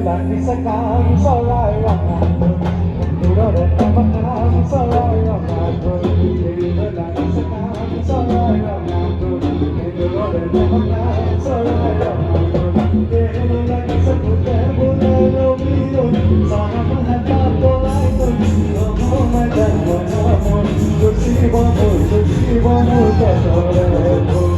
lagi sekarang sore yang aku Dulu dan makan sore yang aku Dulu lagi sekarang sore yang aku Dulu dan makan sore yang aku Dulu lagi seputar bulan lumiyun Sana menghadap dolai terjumpa Madan wanamun Kursibamu kesoreku Marikan sore yang aku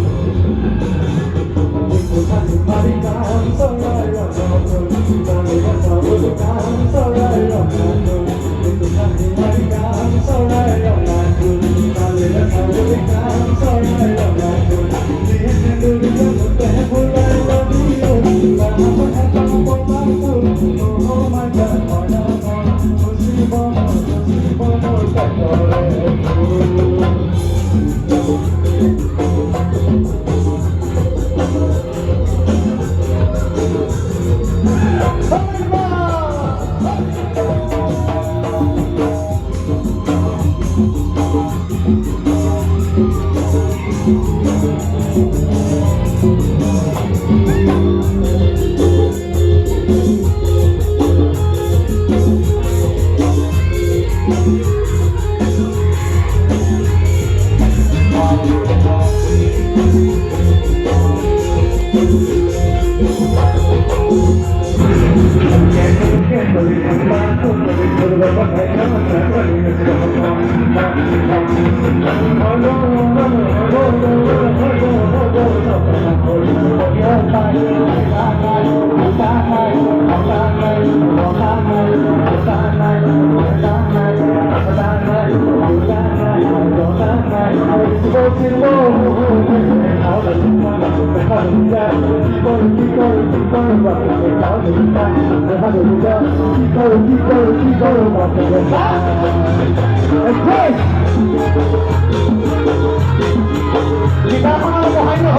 Kita mengalami hanya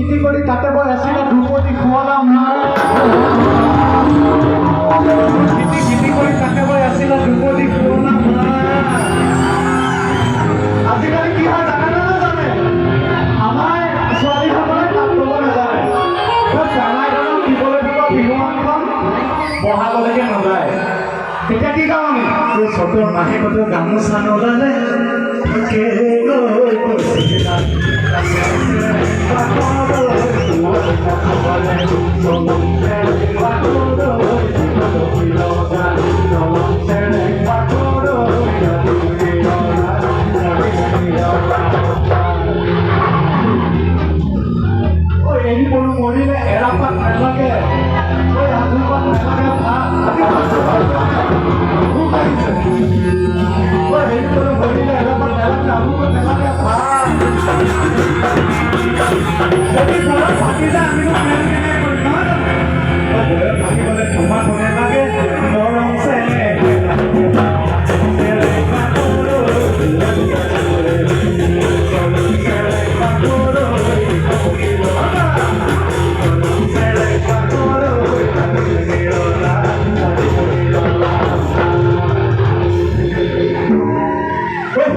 খিটি কৰি তাতে মই আছিলে দুপতি খুৱালাম খিটি কৰি তাতে মই আছিলে দুপতি খুৱালাম আজিকালি কি হয় জানে নে নাজানে আমাৰ ছোৱালীসকলে তাত ল'ব নাজানে জানাইখনক দিবলৈ দিব বিহুৱানখন বহাবলৈকে নাযায় তেতিয়া কি কাম আমি চতৰ মাহেকতো গামোচা নোলালে এই কোনো মৰিলে এৰাপাত নালাগে আধুপাত নালাগে হেৰি কোনো মৰিলে এৰাপাত নালাগে আধুপাত নালাগে যদি ঘৰত থাকি যায় আমিনো প্লেন কেনেকৈ কৰিম নহয় জানো থাকিবলৈ তোমাক মনে লাগে মৰম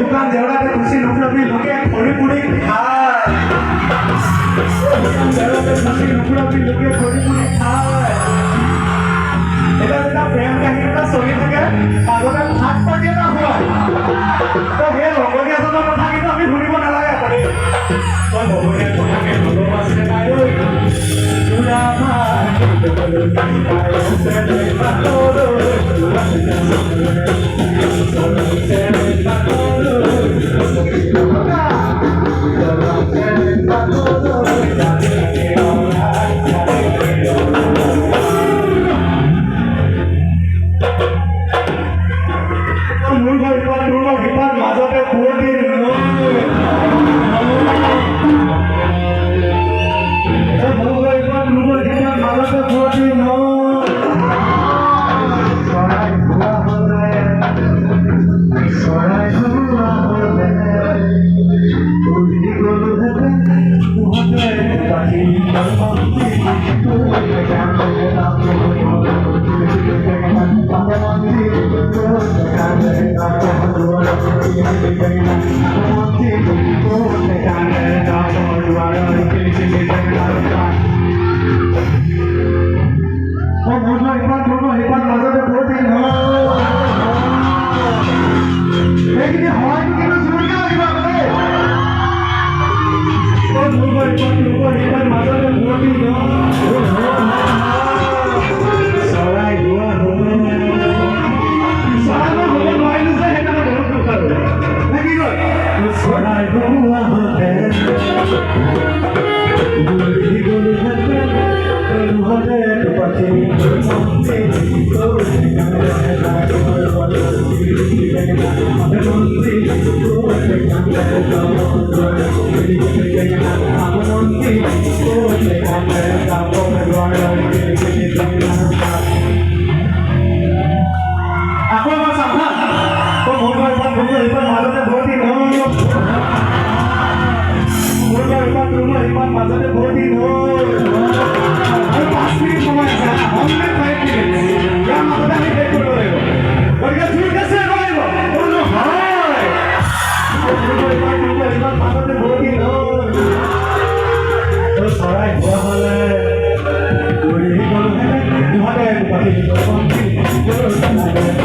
দোকান জেওৰাতে খুচি নুফুৰাবি লোকে খৰি পুৰি খায় জেওৰাতে খুচি নুফুৰাবি লোকে খৰি পুৰি খায় এটা যেতিয়া প্ৰেম কাহিনী এটা চলি থাকে মাজতে ভাত পাতি এটা হয় তো সেই লগৰীয়াজনৰ কথা কিন্তু আমি শুনিব নালাগে তই লগৰীয়া কথাকে ভালোবাসে নাই Aku mau sama. Kau mau ipan malunya bodi no. Mau ipan malunya bodi no. Ayo pasti semua yang sana. हमने फाइट की है. क्या मतलब है देखो लोग. और क्या झूठ कैसे बोलेगा? बोलो हाय. इpan malunya bodi no. तो सारा हुआ वाला है. कोई बोलो है. तुम्हारे पास जो